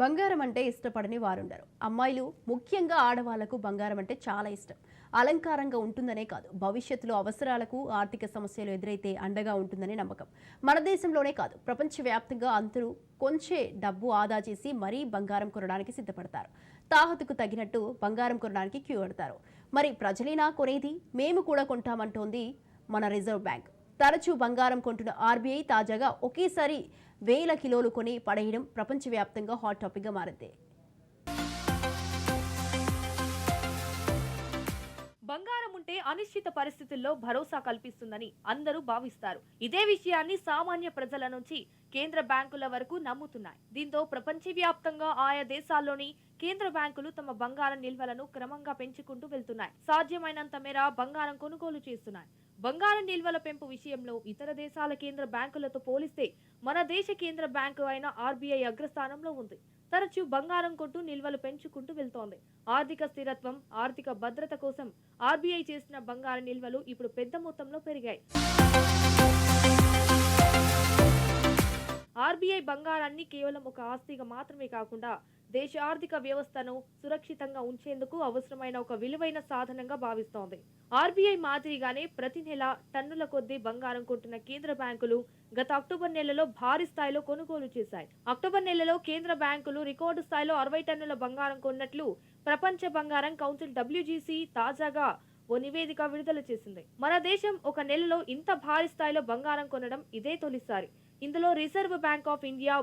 బంగారం అంటే ఇష్టపడని వారుండరు. అమ్మాయిలు ముఖ్యంగా ఆడవాళ్లకు బంగారం అంటే చాలా ఇష్టం. అలంకారంగా ఉంటుందనే కాదు, భవిష్యత్తులో అవసరాలకు ఆర్థిక సమస్యలు ఎదురైతే అండగా ఉంటుందని నమ్మకం. మన దేశంలోనే కాదు, ప్రపంచవ్యాప్తంగా అందరూ కొంచెం డబ్బు ఆదా చేసి మరీ బంగారం కొనడానికి సిద్ధపడతారు. తాహతుకు తగినట్టు బంగారం కొనడానికి క్యూ కడతారు. మరి ప్రజలేనా కొనేది? మేము కూడా కొంటామంటోంది మన రిజర్వ్ బ్యాంక్. తరచూ బంగారం కొంటున్న ఆర్బీఐ తాజాగా ఒకేసారి వేల కిలోలు కొని పడేయడం ప్రపంచవ్యాప్తంగా హాట్ టాపిక్గా మారింది. బంగారం ఉంటే అనిశ్చిత పరిస్థితుల్లో భరోసా కల్పిస్తుందని అందరూ భావిస్తారు. ఇదే విషయాన్ని సామాన్య ప్రజల నుంచి కేంద్ర బ్యాంకుల వరకు నమ్ముతున్నాయి. దీంతో ప్రపంచవ్యాప్తంగా ఆయా దేశాల్లోని కేంద్ర బ్యాంకులు తమ బంగారం నిల్వలను క్రమంగా పెంచుకుంటూ వెళ్తున్నాయి. సాధ్యమైనంత మేర బంగారం కొనుగోలు చేస్తున్నాయి. బంగారం నిల్వల పెంపు విషయంలో ఇతర దేశాల కేంద్ర బ్యాంకులతో పోలిస్తే మన దేశ కేంద్ర బ్యాంకు అయిన ఆర్బీఐ అగ్రస్థానంలో ఉంది. తరచూ బంగారం కొంటూ నిల్వలు పెంచుకుంటూ వెళ్తోంది. ఆర్థిక స్థిరత్వం, ఆర్థిక భద్రత కోసం ఆర్బీఐ చేసిన బంగారం నిల్వలు ఇప్పుడు పెద్ద మొత్తంలో పెరిగాయి. ఆర్బీఐ బంగారాన్ని కేవలం ఒక ఆస్తిగా మాత్రమే కాకుండా దేశ ఆర్థిక వ్యవస్థను సురక్షితంగా ఉంచేందుకు అవసరమైన ఒక విలువైన సాధనంగా భావిస్తోంది. ఆర్బీఐ మాదిరిగానే ప్రతి నెల టన్నుల కొద్దీ బంగారం కొంటున్న కేంద్ర బ్యాంకులు గత అక్టోబర్ నెలలో భారీ స్థాయిలో కొనుగోలు చేశాయి. అక్టోబర్ నెలలో కేంద్ర బ్యాంకులు రికార్డు స్థాయిలో 60 టన్నుల బంగారం కొన్నట్లు ప్రపంచ బంగారం కౌన్సిల్ WGC తాజాగా ఓ నివేదిక విడుదల చేసింది. మన దేశం ఒక నెలలో ఇంత భారీ స్థాయిలో బంగారం కొనడం ఇదే తొలిసారి. ఇందులో రిజర్వ్ బ్యాంక్ ఆఫ్ ఇండియా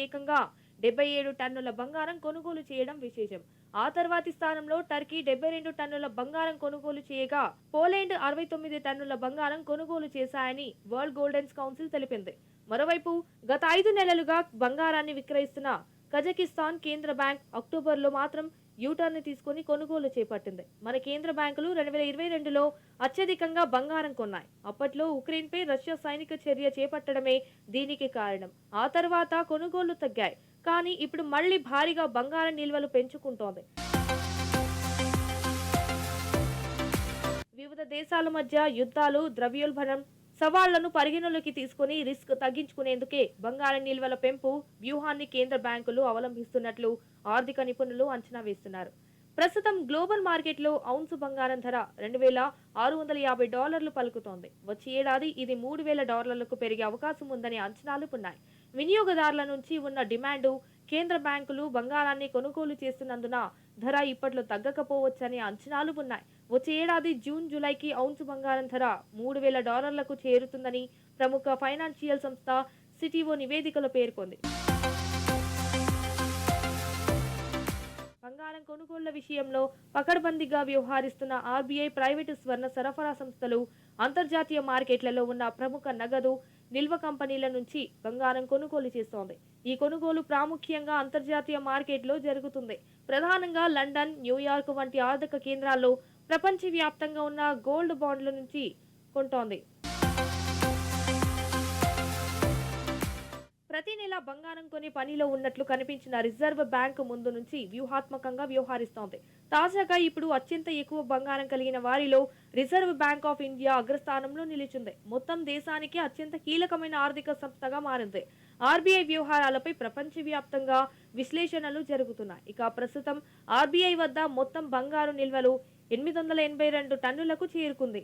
ఏకంగా 77 టన్నుల బంగారం కొనుగోలు చేయడం విశేషం. ఆ తర్వాతి స్థానంలో టర్కీ 72 టన్నుల బంగారం కొనుగోలు చేయగా, పోలాండ్ 69 టన్నుల బంగారం కొనుగోలు చేశాయని వరల్డ్ గోల్డెన్స్ కౌన్సిల్ తెలిపింది. మరోవైపు గత 5 నెలలుగా బంగారాన్ని విక్రయిస్తున్న కజకిస్తాన్ కేంద్ర బ్యాంక్ అక్టోబర్లో మాత్రం యూటర్న్ తీసుకుని కొనుగోలు చేపట్టింది. మన కేంద్ర బ్యాంకులు 2022లో అత్యధికంగా బంగారం కొన్నాయి. అప్పట్లో ఉక్రెయిన్పై రష్యా సైనిక చర్య చేపట్టడమే దీనికి కారణం. ఆ తర్వాత కొనుగోళ్లు తగ్గాయి. కానీ ఇప్పుడు మళ్లీ భారీగా బంగారం నిల్వలు పెంచుకుంటోంది. వివిధ దేశాల మధ్య యుద్ధాలు, ద్రవ్యోల్బణం సవాళ్లను పరిగణలోకి తీసుకుని రిస్క్ తగ్గించుకునేందుకే బంగారం నిల్వల పెంపు వ్యూహాన్ని కేంద్ర బ్యాంకులు అవలంబిస్తున్నట్లు ఆర్థిక నిపుణులు అంచనా వేస్తున్నారు. ప్రస్తుతం గ్లోబల్ మార్కెట్లో ఔన్సు బంగారం ధర $2,650 పలుకుతోంది. వచ్చే ఏడాది ఇది $3,000 పెరిగే అవకాశం ఉందనే అంచనాలు ఉన్నాయి. వినియోగదారుల నుంచి ఉన్న డిమాండు, కేంద్ర బ్యాంకులు బంగారాన్ని కొనుగోలు చేస్తున్నందున ధర ఇప్పట్లో తగ్గకపోవచ్చనే అంచనాలు ఉన్నాయి. వచ్చే ఏడాది జూన్, జూలైకి ఔన్సు బంగారం ధర $3,000 చేరుతుందని ప్రముఖ ఫైనాన్షియల్ సంస్థ సిటీఓ నివేదికలో పేర్కొంది. బంగారం కొనుగోళ్ల విషయంలో పకడ్బందీగా వ్యవహరిస్తున్న ఆర్బీఐ ప్రైవేటు స్వర్ణ సరఫరా సంస్థలు అంతర్జాతీయ మార్కెట్లలో ఉన్న ప్రముఖ నగదు నిల్వ కంపెనీల నుంచి బంగారం కొనుగోలు చేస్తోంది. ఈ కొనుగోలు ప్రాముఖ్యంగా అంతర్జాతీయ మార్కెట్లో జరుగుతుంది. ప్రధానంగా లండన్, న్యూయార్క్ వంటి ఆర్థిక కేంద్రాల్లో ప్రపంచవ్యాప్తంగా ఉన్న గోల్డ్ బాండ్ల నుంచి కొంటోంది. ప్రతి నెల బంగారం కొని పనిలో ఉన్నట్లు కనిపించిన రిజర్వ్ బ్యాంక్ ముందు నుంచి వ్యూహాత్మకంగా వ్యవహరిస్తోంది. తాజాగా ఇప్పుడు అత్యంత ఎక్కువ బంగారం కలిగిన వారిలో రిజర్వ్ బ్యాంక్ ఆఫ్ ఇండియా అగ్రస్థానంలో నిలిచింది. మొత్తం దేశానికి అత్యంత కీలకమైన ఆర్థిక సంస్థగా మారింది. ఆర్బీఐ వ్యవహారాలపై ప్రపంచవ్యాప్తంగా విశ్లేషణలు జరుగుతున్నాయి. ఇక ప్రస్తుతం ఆర్బీఐ వద్ద మొత్తం బంగారు నిల్వలు 882 టన్నులకు చేరుకుంది.